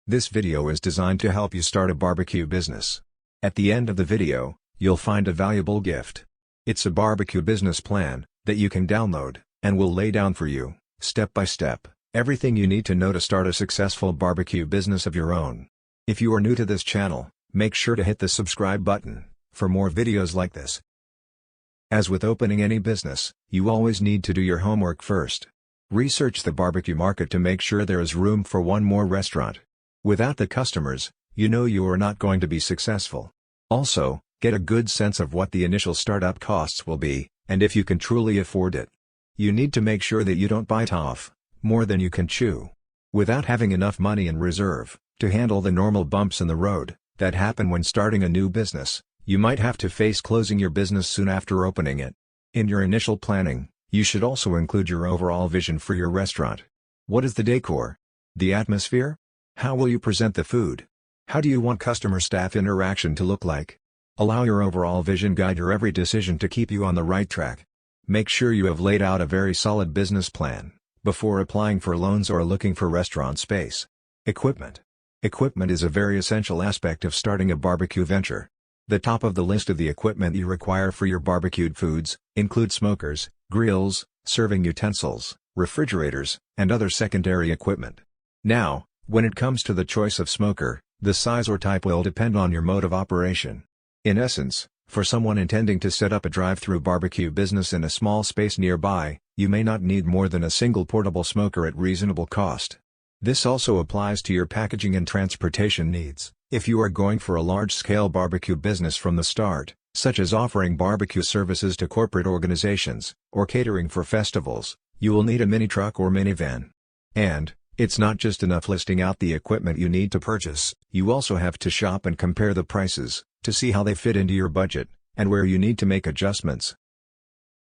This video is designed to help you start a barbecue business. At the end of the video, you'll find a valuable gift. It's a barbecue business plan that you can download, and will lay down for you, step by step, everything you need to know to start a successful barbecue business of your own. If you are new to this channel, make sure to hit the subscribe button for more videos like this. As with opening any business, you always need to do your homework first. Research the barbecue market to make sure there is room for one more restaurant. Without the customers, you are not going to be successful. Also, get a good sense of what the initial startup costs will be, and if you can truly afford it. You need to make sure that you don't bite off more than you can chew. Without having enough money in reserve to handle the normal bumps in the road that happen when starting a new business, you might have to face closing your business soon after opening it. In your initial planning, you should also include your overall vision for your restaurant. What is the decor? The atmosphere? How will you present the food? How do you want customer-staff interaction to look like? Allow your overall vision guide your every decision to keep you on the right track. Make sure you have laid out a very solid business plan before applying for loans or looking for restaurant space. Equipment. Equipment is a very essential aspect of starting a barbecue venture. The top of the list of the equipment you require for your barbecued foods include smokers, grills, serving utensils, refrigerators, and other secondary equipment. Now, when it comes to the choice of smoker, the size or type will depend on your mode of operation. In essence, for someone intending to set up a drive-through barbecue business in a small space nearby, you may not need more than a single portable smoker at reasonable cost. This also applies to your packaging and transportation needs. If you are going for a large-scale barbecue business from the start, such as offering barbecue services to corporate organizations, or catering for festivals, you will need a mini truck or minivan. And, it's not just enough listing out the equipment you need to purchase, you also have to shop and compare the prices, to see how they fit into your budget, and where you need to make adjustments.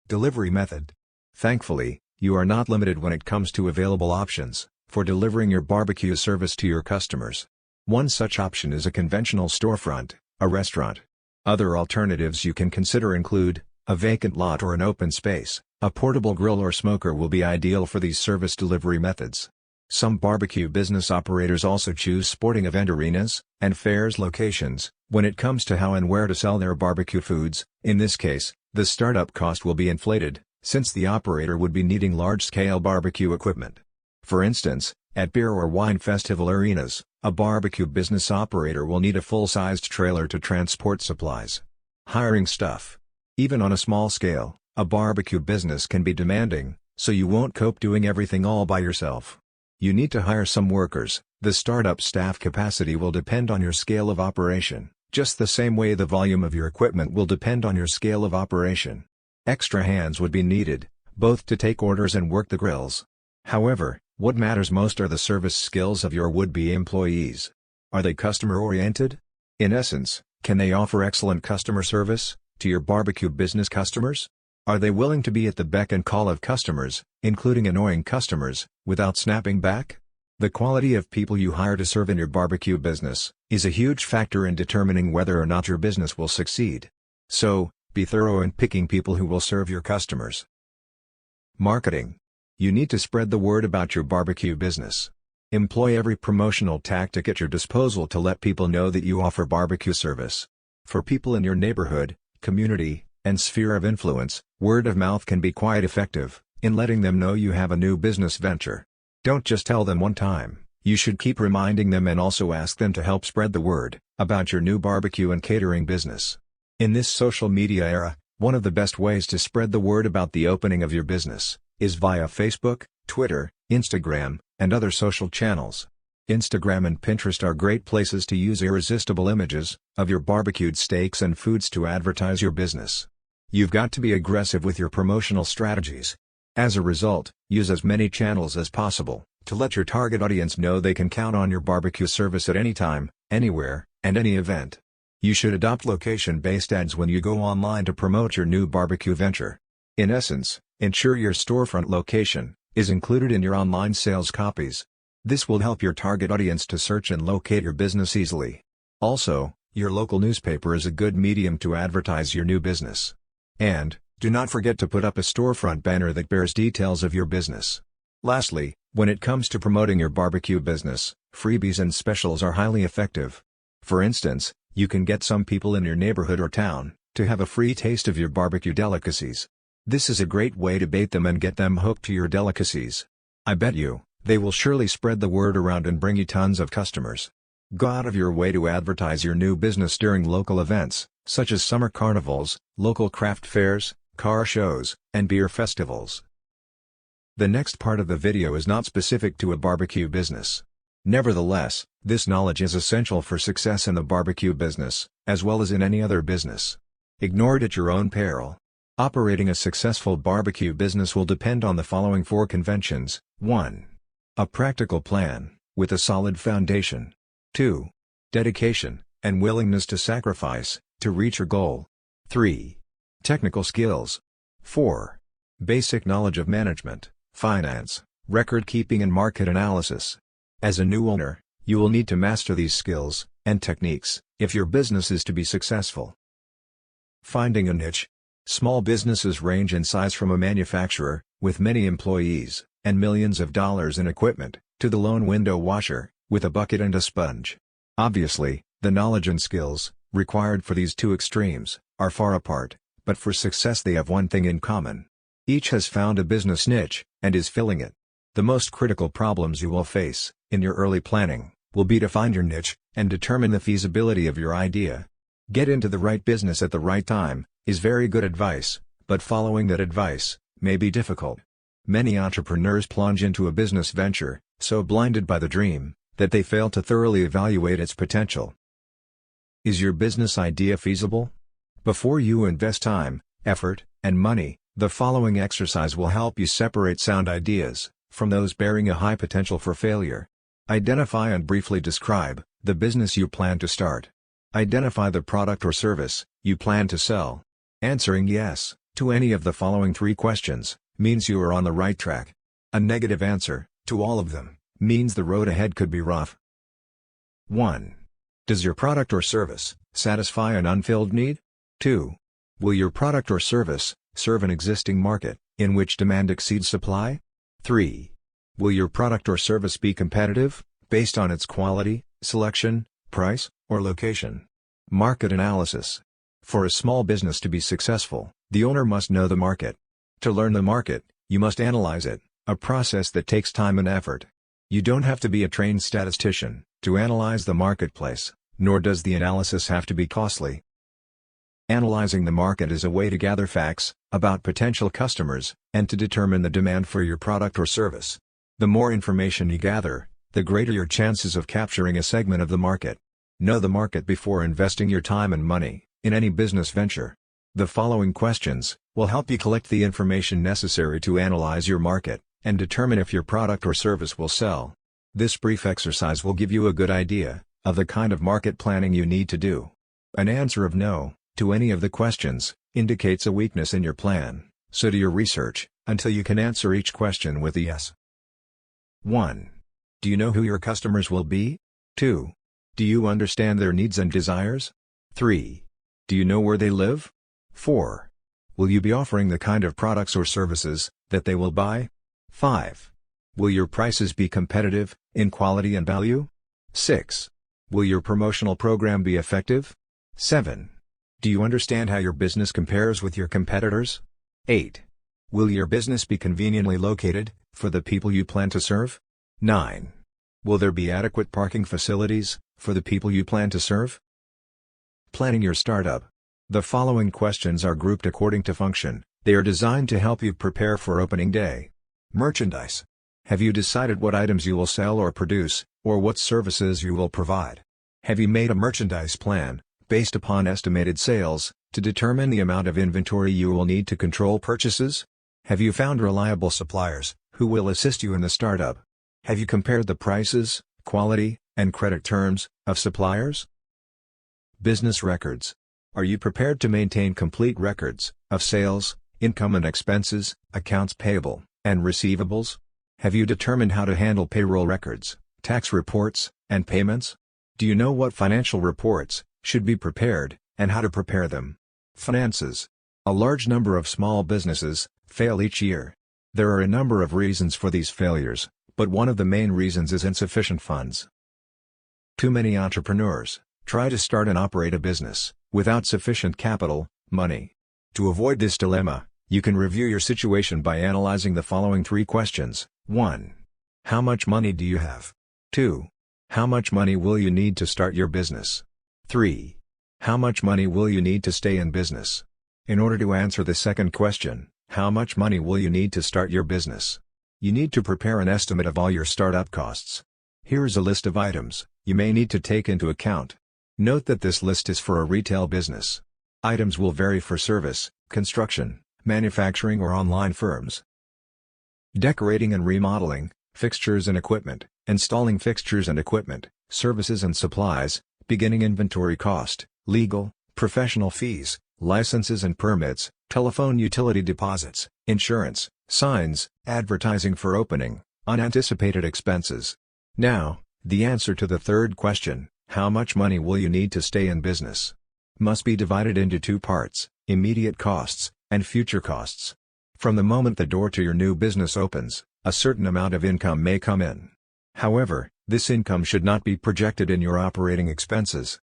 Delivery method. Thankfully, you are not limited when it comes to available options for delivering your barbecue service to your customers. One such option is a conventional storefront, a restaurant. Other alternatives you can consider include a vacant lot or an open space. A portable grill or smoker will be ideal for these service delivery methods. Some barbecue business operators also choose sporting event arenas and fairs locations when it comes to how and where to sell their barbecue foods. In this case, the startup cost will be inflated, since the operator would be needing large-scale barbecue equipment. For instance, at beer or wine festival arenas, a barbecue business operator will need a full-sized trailer to transport supplies. Hiring staff. Even on a small scale, a barbecue business can be demanding, so you won't cope doing everything all by yourself. You need to hire some workers. The startup staff capacity will depend on your scale of operation, just the same way the volume of your equipment will depend on your scale of operation. Extra hands would be needed, both to take orders and work the grills. However, what matters most are the service skills of your would-be employees. Are they customer-oriented? In essence, can they offer excellent customer service to your barbecue business customers? Are they willing to be at the beck and call of customers, including annoying customers, without snapping back? The quality of people you hire to serve in your barbecue business is a huge factor in determining whether or not your business will succeed. So, be thorough in picking people who will serve your customers. Marketing. You need to spread the word about your barbecue business. Employ every promotional tactic at your disposal to let people know that you offer barbecue service. For people in your neighborhood, community, and sphere of influence, word of mouth can be quite effective in letting them know you have a new business venture. Don't just tell them one time, you should keep reminding them and also ask them to help spread the word about your new barbecue and catering business. In this social media era, one of the best ways to spread the word about the opening of your business is via Facebook, Twitter, Instagram, and other social channels. Instagram and Pinterest are great places to use irresistible images of your barbecued steaks and foods to advertise your business. You've got to be aggressive with your promotional strategies. As a result, use as many channels as possible to let your target audience know they can count on your barbecue service at any time, anywhere, and any event. You should adopt location-based ads when you go online to promote your new barbecue venture. In essence, ensure your storefront location is included in your online sales copies. This will help your target audience to search and locate your business easily. Also, your local newspaper is a good medium to advertise your new business. And, do not forget to put up a storefront banner that bears details of your business. Lastly, when it comes to promoting your barbecue business, Freebies and specials are highly effective. For instance, you can get some people in your neighborhood or town to have a free taste of your barbecue delicacies. This is a great way to bait them and get them hooked to your delicacies. I bet you, they will surely spread the word around and bring you tons of customers. Go out of your way to advertise your new business during local events, such as summer carnivals, local craft fairs, car shows, and beer festivals. The next part of the video is not specific to a barbecue business. Nevertheless, this knowledge is essential for success in the barbecue business, as well as in any other business. Ignore it at your own peril. Operating a successful barbecue business will depend on the following 4 conventions. 1. A practical plan, with a solid foundation. 2. Dedication, and willingness to sacrifice, to reach your goal. 3. Technical skills. 4. Basic knowledge of management, finance, record keeping and market analysis. As a new owner, you will need to master these skills and techniques if your business is to be successful. Finding a niche. Small businesses range in size from a manufacturer, with many employees, and millions of dollars in equipment, to the lone window washer, with a bucket and a sponge. Obviously, the knowledge and skills required for these 2 extremes are far apart, but for success they have one thing in common. Each has found a business niche, and is filling it. The most critical problems you will face, in your early planning, will be to find your niche, and determine the feasibility of your idea. Get into the right business at the right time, is very good advice, but following that advice may be difficult. Many entrepreneurs plunge into a business venture, so blinded by the dream, that they fail to thoroughly evaluate its potential. Is your business idea feasible? Before you invest time, effort, and money, the following exercise will help you separate sound ideas from those bearing a high potential for failure. Identify and briefly describe the business you plan to start. Identify the product or service you plan to sell. Answering yes to any of the following 3 questions means you are on the right track. A negative answer to all of them means the road ahead could be rough. 1. Does your product or service satisfy an unfilled need? 2. Will your product or service serve an existing market in which demand exceeds supply? 3. Will your product or service be competitive based on its quality, selection, price, or location? Market analysis. For a small business to be successful, the owner must know the market. To learn the market, you must analyze it, a process that takes time and effort. You don't have to be a trained statistician to analyze the marketplace, nor does the analysis have to be costly. Analyzing the market is a way to gather facts about potential customers, and to determine the demand for your product or service. The more information you gather, the greater your chances of capturing a segment of the market. Know the market before investing your time and money in any business venture. The following questions will help you collect the information necessary to analyze your market, and determine if your product or service will sell. This brief exercise will give you a good idea of the kind of market planning you need to do. An answer of no to any of the questions indicates a weakness in your plan, so do your research until you can answer each question with a yes. 1. Do you know who your customers will be? 2. Do you understand their needs and desires? 3. Do you know where they live? 4. Will you be offering the kind of products or services that they will buy? 5. Will your prices be competitive in quality and value? 6. Will your promotional program be effective? 7. Do you understand how your business compares with your competitors? 8. Will your business be conveniently located for the people you plan to serve? 9. Will there be adequate parking facilities for the people you plan to serve? Planning your startup. The following questions are grouped according to function. They are designed to help you prepare for opening day. Merchandise. Have you decided what items you will sell or produce, or what services you will provide? Have you made a merchandise plan, based upon estimated sales, to determine the amount of inventory you will need to control purchases? Have you found reliable suppliers, who will assist you in the startup? Have you compared the prices, quality, and credit terms of suppliers? Business records. Are you prepared to maintain complete records of sales, income and expenses, accounts payable, and receivables? Have you determined how to handle payroll records, tax reports, and payments? Do you know what financial reports should be prepared, and how to prepare them? Finances. A large number of small businesses fail each year. There are a number of reasons for these failures, but one of the main reasons is insufficient funds. Too many entrepreneurs try to start and operate a business without sufficient capital, money. To avoid this dilemma, you can review your situation by analyzing the following 3 questions. 1. How much money do you have? 2. How much money will you need to start your business? 3. How much money will you need to stay in business? In order to answer the second question, how much money will you need to start your business? You need to prepare an estimate of all your startup costs. Here is a list of items you may need to take into account. Note that this list is for a retail business. Items will vary for service, construction, manufacturing or online firms. Decorating and remodeling, fixtures and equipment, installing fixtures and equipment, services and supplies, beginning inventory cost, legal, professional fees, licenses and permits, telephone utility deposits, insurance, signs, advertising for opening, unanticipated expenses. Now, the answer to the third question, how much money will you need to stay in business? Must be divided into 2 parts, immediate costs, and future costs. From the moment the door to your new business opens, a certain amount of income may come in. However, this income should not be projected in your operating expenses.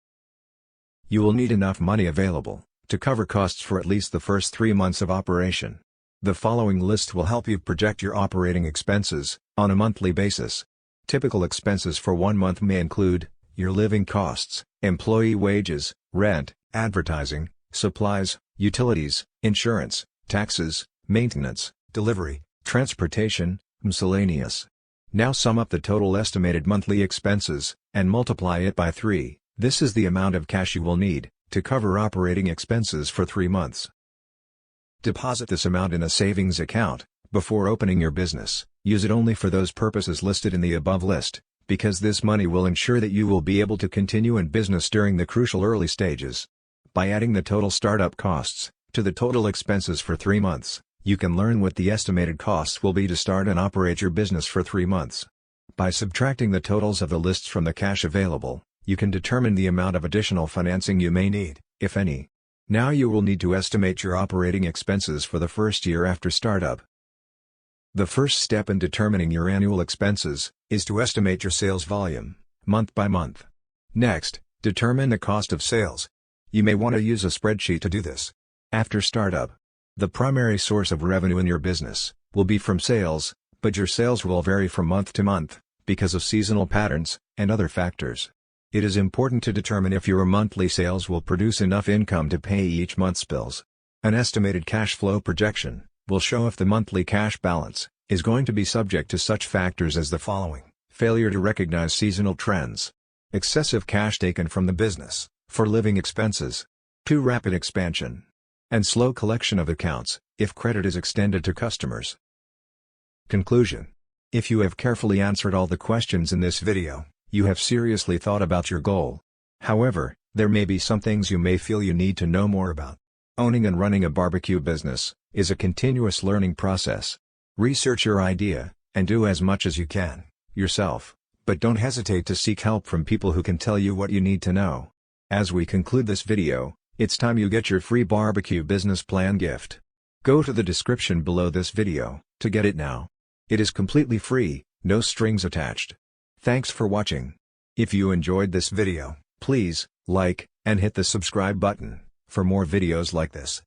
You will need enough money available to cover costs for at least the first 3 months of operation. The following list will help you project your operating expenses on a monthly basis. Typical expenses for 1 month may include your living costs, employee wages, rent, advertising, supplies, utilities, insurance, taxes, maintenance, delivery, transportation, miscellaneous. Now sum up the total estimated monthly expenses and multiply it by 3. This is the amount of cash you will need to cover operating expenses for 3 months. Deposit this amount in a savings account before opening your business. Use it only for those purposes listed in the above list, because this money will ensure that you will be able to continue in business during the crucial early stages. By adding the total startup costs to the total expenses for 3 months, you can learn what the estimated costs will be to start and operate your business for 3 months. By subtracting the totals of the lists from the cash available, you can determine the amount of additional financing you may need, if any. Now you will need to estimate your operating expenses for the first year after startup. The first step in determining your annual expenses is to estimate your sales volume, month by month. Next, determine the cost of sales. You may want to use a spreadsheet to do this. After startup, the primary source of revenue in your business will be from sales, but your sales will vary from month to month because of seasonal patterns and other factors. It is important to determine if your monthly sales will produce enough income to pay each month's bills. An estimated cash flow projection will show if the monthly cash balance is going to be subject to such factors as the following: failure to recognize seasonal trends, excessive cash taken from the business for living expenses, too rapid expansion, and slow collection of accounts if credit is extended to customers. Conclusion: if you have carefully answered all the questions in this video, you have seriously thought about your goal. However, there may be some things you may feel you need to know more about. Owning and running a barbecue business is a continuous learning process. Research your idea, and do as much as you can, yourself, but don't hesitate to seek help from people who can tell you what you need to know. As we conclude this video, it's time you get your free barbecue business plan gift. Go to the description below this video to get it now. It is completely free, no strings attached. Thanks for watching. If you enjoyed this video, please like and hit the subscribe button for more videos like this.